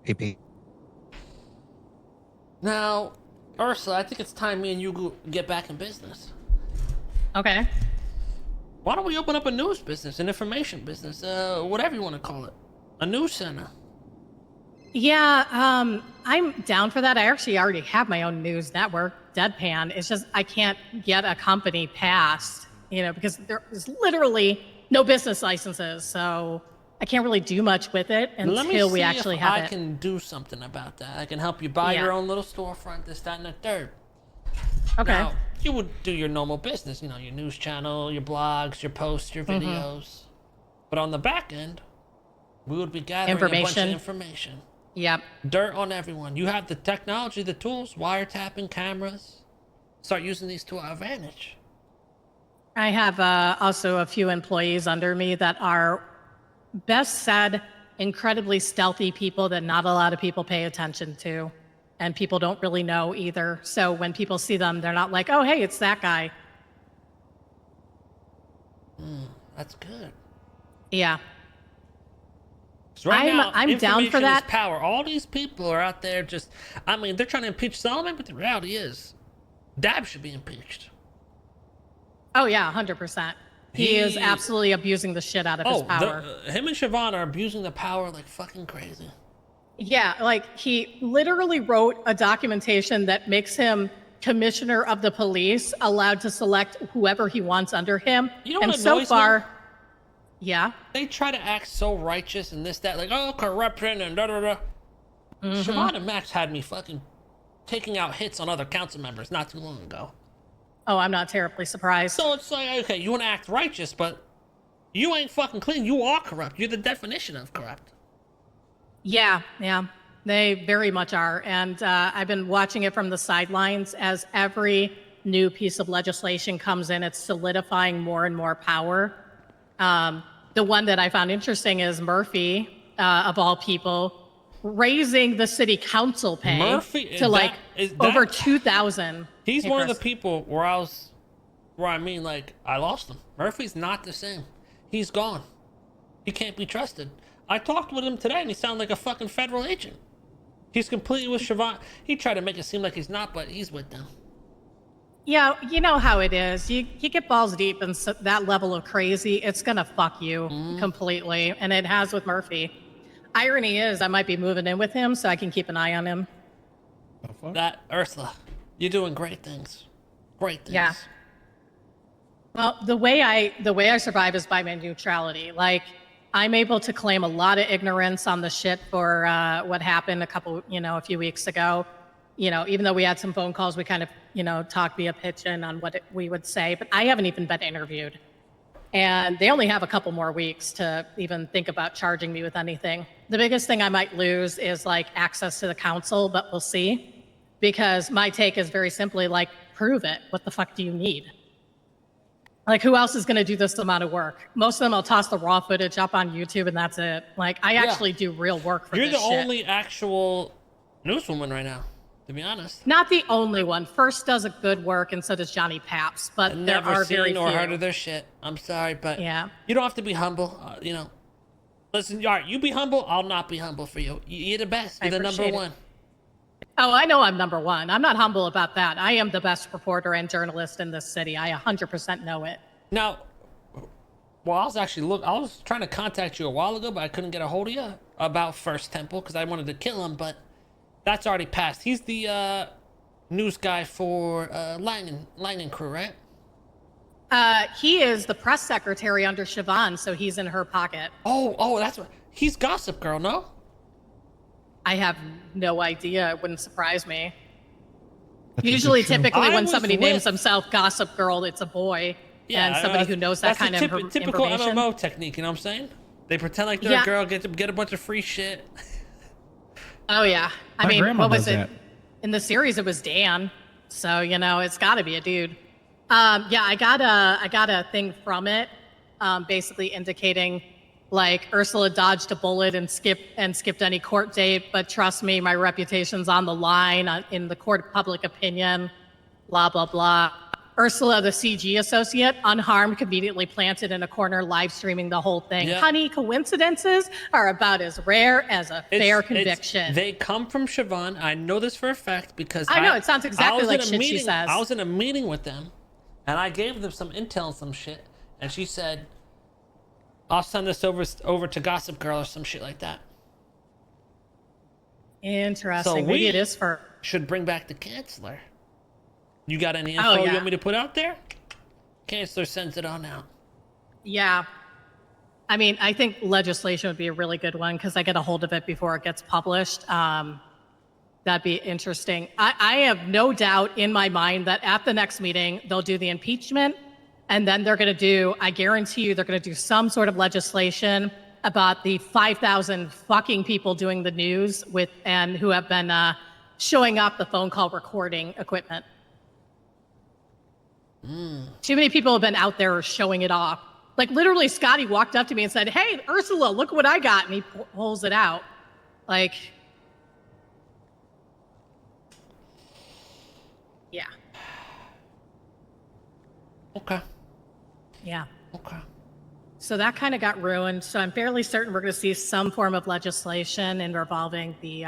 AP. Now, Ursula, I think it's time me and you get back in business. Okay. Why don't we open up a news business, an information business, whatever you want to call it, a news center? Yeah, I'm down for that. I actually already have my own news network, Deadpan. It's just I can't get a company passed, because there is literally no business licenses. So I can't really do much with it until we actually have it. I can do something about that. I can help you buy your own little storefront, this, that, and the third. Okay. Now, you would do your normal business, your news channel, your blogs, your posts, your videos. But on the back end, we would be gathering a bunch of information. Yep. Dirt on everyone. You have the technology, the tools, wiretapping, cameras. Start using these to our advantage. I have also a few employees under me that are, best said, incredibly stealthy people that not a lot of people pay attention to. And people don't really know either. So when people see them, they're not like, oh, hey, it's that guy. That's good. Yeah. Right now, I'm down for that. Is power. All these people are out there they're trying to impeach Solomon, but the reality is, Dab should be impeached. Oh, yeah, 100%. He is absolutely abusing the shit out of his power. Him and Siobhan are abusing the power like fucking crazy. Yeah, like he literally wrote a documentation that makes him commissioner of the police, allowed to select whoever he wants under him. You know and what so far, me? Yeah. They try to act so righteous and this, that, like, oh, corruption and da-da-da. Siobhan and Max had me fucking taking out hits on other council members not too long ago. Oh, I'm not terribly surprised. So it's like, okay, you want to act righteous, but you ain't fucking clean. You are corrupt. You're the definition of corrupt. Yeah, they very much are. And I've been watching it from the sidelines as every new piece of legislation comes in, it's solidifying more and more power. The one that I found interesting is Murphy, of all people, raising the city council pay to over 2,000. He's one of the people where I lost him. Murphy's not the same. He's gone. He can't be trusted. I talked with him today and he sounded like a fucking federal agent. He's completely with Siobhan. He tried to make it seem like he's not, but he's with them. Yeah, you know how it is. You get balls deep in that level of crazy, it's gonna fuck you completely, and it has with Murphy. Irony is, I might be moving in with him so I can keep an eye on him. That Ursula, you're doing great things. Great things. Yeah. Well, the way I survive is by my neutrality. Like, I'm able to claim a lot of ignorance on the shit for what happened a few weeks ago. Even though we had some phone calls, we kind of, talked via pitch-in on what we would say, but I haven't even been interviewed. And they only have a couple more weeks to even think about charging me with anything. The biggest thing I might lose is access to the council, but we'll see. Because my take is very simply prove it. What the fuck do you need? Who else is going to do this amount of work? Most of them, I'll toss the raw footage up on YouTube and that's it. I actually do real work for this shit. You're the only actual newswoman right now, to be honest. Not the only one. First does a good work and so does Johnny Paps, but there are very few. Never seen or heard of their shit. I'm sorry, but you don't have to be humble. Listen, all right, you be humble, I'll not be humble for you. You're the best. You're the number one. Oh, I know I'm number one. I'm not humble about that. I am the best reporter and journalist in this city. I 100% know it. Now, I was trying to contact you a while ago, but I couldn't get a hold of you about First Temple because I wanted to kill him, but that's already passed. He's the news guy for Langen crew, right? He is the press secretary under Siobhan, so he's in her pocket. Oh, that's what. He's Gossip Girl, no? I have no idea. It wouldn't surprise me. Usually, typically, when somebody names themselves Gossip Girl, it's a boy. Yeah, and somebody who knows that kind of information. Typical MMO technique, you know what I'm saying? They pretend like they're a girl, get a bunch of free shit. Oh, yeah. I mean, what was it? In the series, it was Dan. So, it's got to be a dude. I got a thing from it, basically indicating Ursula dodged a bullet and skipped any court date, but trust me, my reputation's on the line in the court of public opinion, blah, blah, blah. Ursula, the CG associate, unharmed, conveniently planted in a corner, live streaming the whole thing. Yeah. Honey, coincidences are about as rare as a fair conviction. They come from Siobhan. I know this for a fact because I know, it sounds exactly like shit she says. I was in a meeting with them, and I gave them some intel and some shit, and she said, "I'll send this over to Gossip Girl or some shit like that." Interesting. So Maybe it is for. Should bring back the Chancellor. You got any info you want me to put out there? Chancellor sends it on out. Yeah. I mean, I think legislation would be a really good one because I get a hold of it before it gets published. That'd be interesting. I have no doubt in my mind that at the next meeting, they'll do the impeachment, and then they're going to do, I guarantee you, they're going to do some sort of legislation about the 5,000 fucking people doing the news and who have been showing up the phone call recording equipment. Too many people have been out there showing it off. Like literally Scotty walked up to me and said, "Hey, Ursula, look what I got." And he pulls it out. Like, yeah. Okay. Yeah. Okay. So that kind of got ruined. So I'm fairly certain we're going to see some form of legislation involving the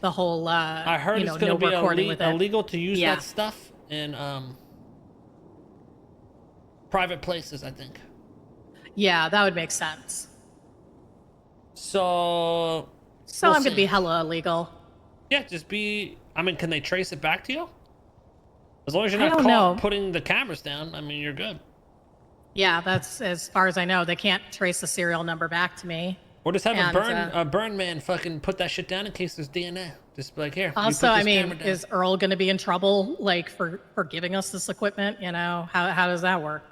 whole, I heard it's going to be illegal to use that stuff in private places, I think. Yeah, that would make sense. So I'm going to be hella illegal. Yeah, I mean, can they trace it back to you? As long as you're not caught putting the cameras down, I mean, you're good. Yeah, that's as far as I know. They can't trace the serial number back to me. Or just have a burn man fucking put that shit down in case there's DNA. Just be like, here. Also, I mean, is Earl going to be in trouble, like, for giving us this equipment? You know, how does that work?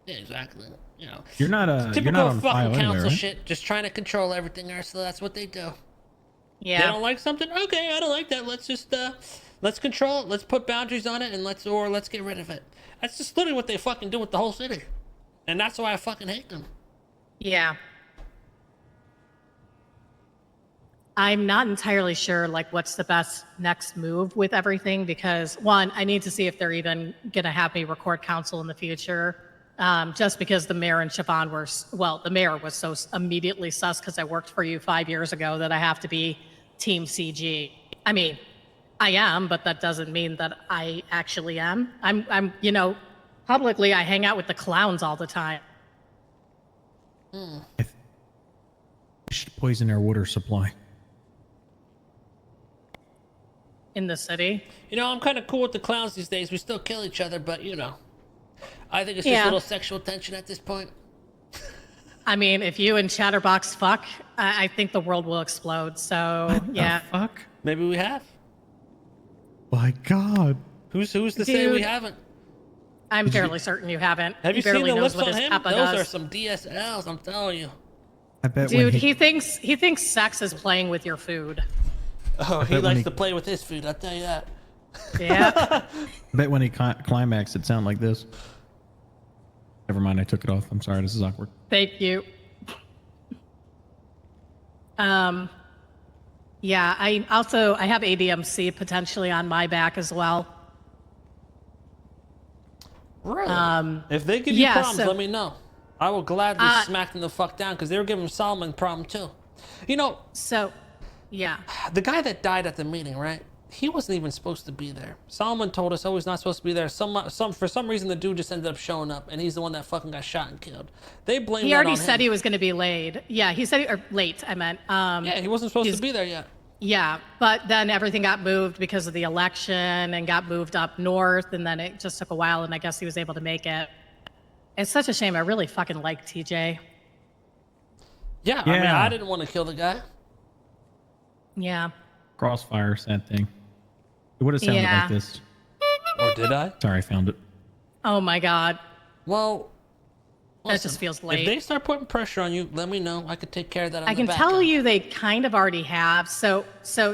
Yeah, exactly. You know, you're not on fucking file council anyway, right? shit, just trying to control everything, Ursula. That's what they do. Yeah. They don't like something? Okay, I don't like that. Let's just let's control it. Let's put boundaries on it, and let's get rid of it. That's just literally what they fucking do with the whole city, and that's why I fucking hate them. Yeah. I'm not entirely sure, like, what's the best next move with everything because, one, I need to see if they're even going to have me record counsel in the future. Just because the mayor and Siobhan the mayor was so immediately sus because I worked for you 5 years ago that I have to be Team CG. I mean, I am, but that doesn't mean that I actually am. I'm, publicly I hang out with the clowns all the time. We should poison our water supply. In the city? I'm kind of cool with the clowns these days. We still kill each other, but I think it's just a little sexual tension at this point. I mean, if you and Chatterbox fuck, I think the world will explode. So, what the fuck? Maybe we have. My God. Who's to say we haven't? I'm fairly certain you haven't. Have you seen the lips on him? Those does. are some DSLs, I'm telling you. I bet Dude, he thinks sex is playing with your food. Oh, he likes to play with his food, I'll tell you that. Yeah. I bet when he climaxed, it sounded like this. Never mind, I took it off. I'm sorry, this is awkward. Thank you. Yeah, I have ADMC potentially on my back as well. Really? If they give you problems, let me know. I will gladly smack them the fuck down because they were giving Solomon a problem too. So, yeah. The guy that died at the meeting, right? He wasn't even supposed to be there. Solomon told us, he's not supposed to be there. For some reason, the dude just ended up showing up, and he's the one that fucking got shot and killed. They blame. He already said he was going to be late. Yeah, he said late. I meant. Yeah, he wasn't supposed to be there yet. Yeah, but then everything got moved because of the election and got moved up north, and then it just took a while, and I guess he was able to make it. It's such a shame. I really fucking like TJ. Yeah, I mean, I didn't want to kill the guy. Yeah. Crossfire, sad thing. It would have sounded like this. Or did I? Sorry, I found it. Oh my God. Well, listen, that just feels late. If they start putting pressure on you, let me know. I could take care of that on I can tell you they kind of already have. So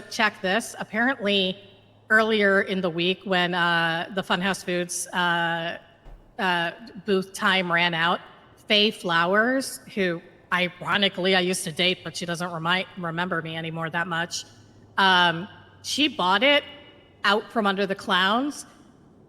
check this. Apparently, earlier in the week when the Funhouse Foods booth time ran out, Faye Flowers, who ironically I used to date, but she doesn't remember me anymore that much. She bought it out from under the clowns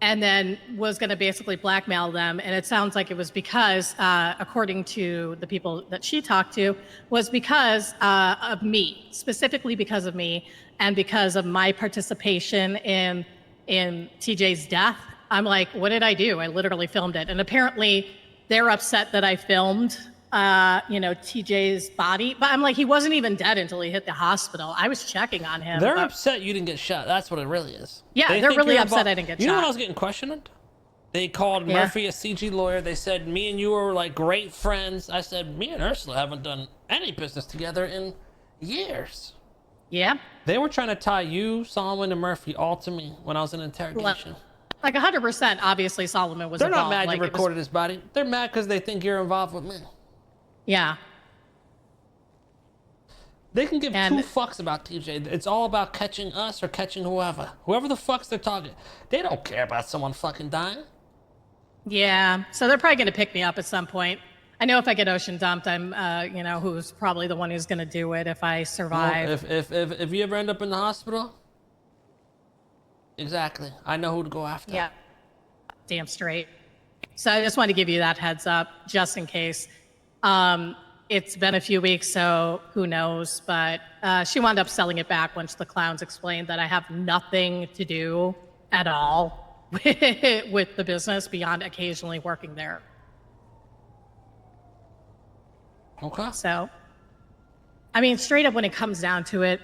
and then was going to basically blackmail them. And it sounds like it was because, according to the people that she talked to, was because of me, specifically because of me, and because of my participation in TJ's death. I'm like, what did I do? I literally filmed it. And apparently they're upset that I filmed, TJ's body. But I'm like, he wasn't even dead until he hit the hospital. I was checking on him. They're upset you didn't get shot. That's what it really is. Yeah, They they're think really you're upset involved. I didn't get You know shot. when I was getting questioned? They called Yeah. Murphy a CG lawyer. They said, me and you were like great friends. I said, me and Ursula haven't done any business together in years. Yeah. They were trying to tie you, Solomon, and Murphy all to me when I was in interrogation. Like 100%, obviously Solomon was They're involved. not mad like, you recorded his body. They're mad because they think you're involved with me. Yeah. They can give And- two fucks about TJ. It's all about catching us or catching whoever. Whoever the fuck's their target. They don't care about someone fucking dying. Yeah. So they're probably going to pick me up at some point. I know if I get ocean dumped, I'm, who's probably the one who's going to do it if I survive. Well, if you ever end up in the hospital, exactly. I know who to go after. Yeah. Damn straight. So I just wanted to give you that heads up, just in case. It's been a few weeks, so who knows? But she wound up selling it back once the clowns explained that I have nothing to do at all with the business beyond occasionally working there. Okay. So, I mean, straight up when it comes down to it,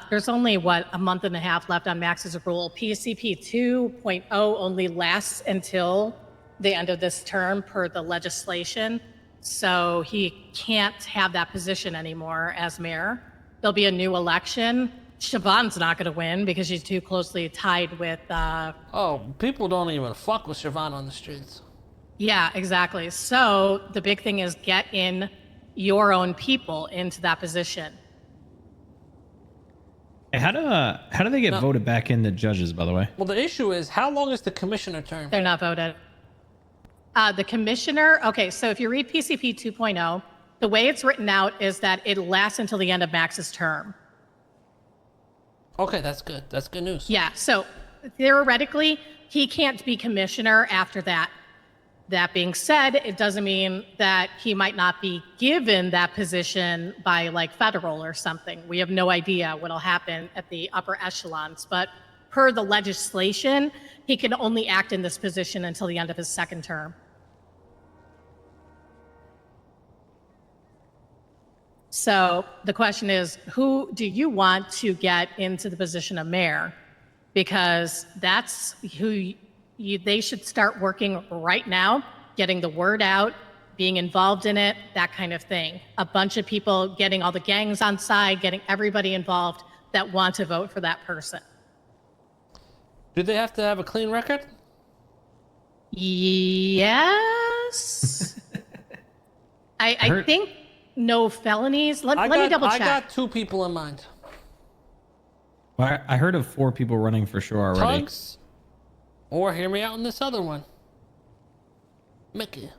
there's only, a month and a half left on Max's rule. PCP 2.0 only lasts until the end of this term per the legislation. So he can't have that position anymore as mayor. There'll be a new election. Siobhan's not going to win because she's too closely tied with... people don't even fuck with Siobhan on the streets. Yeah, exactly. So the big thing is get in your own people into that position. Hey, how do they get voted back in the judges, by the way? Well, the issue is, how long is the commissioner term? They're not voted. The commissioner, okay, so if you read PCP 2.0, the way it's written out is that it lasts until the end of Max's term. Okay, that's good. That's good news. Yeah, so theoretically, he can't be commissioner after that. That being said, it doesn't mean that he might not be given that position by like federal or something. We have no idea what'll happen at the upper echelons, but per the legislation, he can only act in this position until the end of his second term. So the question is, who do you want to get into the position of mayor? Because that's who they should start working right now, getting the word out, being involved in it, that kind of thing. A bunch of people getting all the gangs on side, getting everybody involved that want to vote for that person. Do they have to have a clean record? Yes. I think no felonies. Let me double check. I got two people in mind. Well, I heard of 4 people running for sure already. Tugs, or hear me out on this other one. Mickey.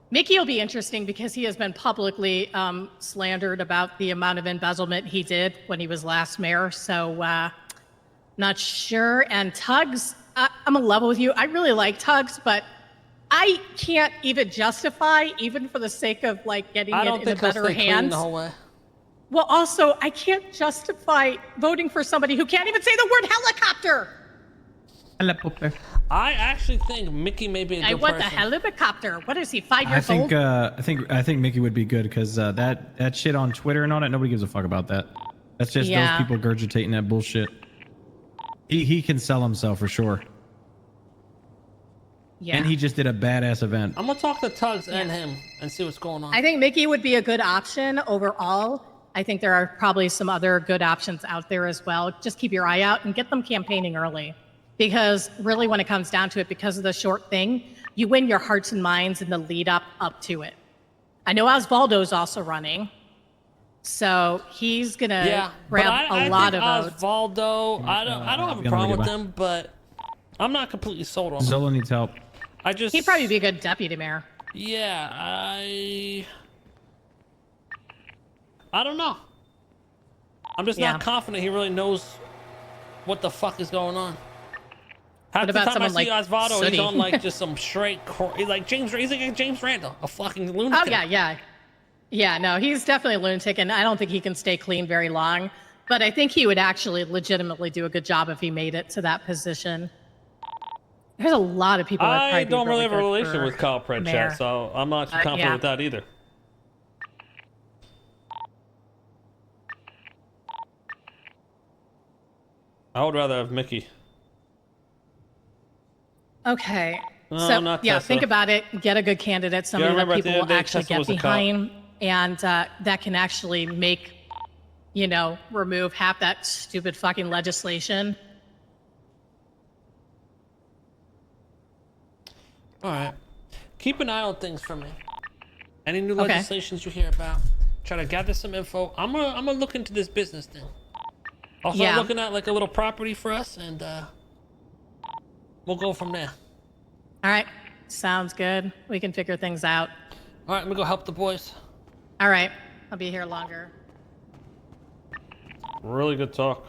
Mickey will be interesting because he has been publicly slandered about the amount of embezzlement he did when he was last mayor. So not sure. And Tugs, I'm in love with you. I really like Tugs, but I can't even justify, even for the sake of like getting it in a better hands. The whole way. Well, also, I can't justify voting for somebody who can't even say the word helicopter. Helicopter. I actually think Mickey may be a good I want the person. helicopter. What is he, 5 years old? I think Mickey would be good because that shit on Twitter and all that, nobody gives a fuck about that. That's just those people regurgitating that bullshit. He can sell himself for sure. Yeah. And he just did a badass event. I'm gonna talk to Tugs and him and see what's going on. I think Mickey would be a good option overall. I think there are probably some other good options out there as well. Just keep your eye out and get them campaigning early. Because really when it comes down to it, because of the short thing, you win your hearts and minds in the lead up to it. I know Osvaldo's also running. So he's gonna grab a lot of votes. Osvaldo, I don't have a problem with him, but I'm not completely sold on him. Zola needs help. He'd probably be a good deputy mayor. Yeah, I don't know. I'm just not confident he really knows what the fuck is going on. Half What the about time I someone see like Osvaldo, Sooty? he's on like just some straight, he's like James Randall, a fucking lunatic. Oh yeah. No, he's definitely a lunatic, and I don't think he can stay clean very long. But I think he would actually legitimately do a good job if he made it to that position. There's a lot of people that I probably don't be really really have a good relation for with Kyle Pred mayor. chat, so I'm not too confident yeah. with that either. I would rather have Mickey. Okay. No, So not yeah, Tessa. think about it. Get a good candidate, somebody that remember at the people end will of the day, actually Tessa get was a cop. behind, and that can actually make, remove half that stupid fucking legislation. All right. Keep an eye on things for me. Any new Okay. legislations you hear about, try to gather some info. I'm gonna look into this business thing. Also, Yeah. looking at like a little property for us, and we'll go from there. All right. Sounds good. We can figure things out. All right, let me go help the boys. All right. I'll be here longer. Really good talk.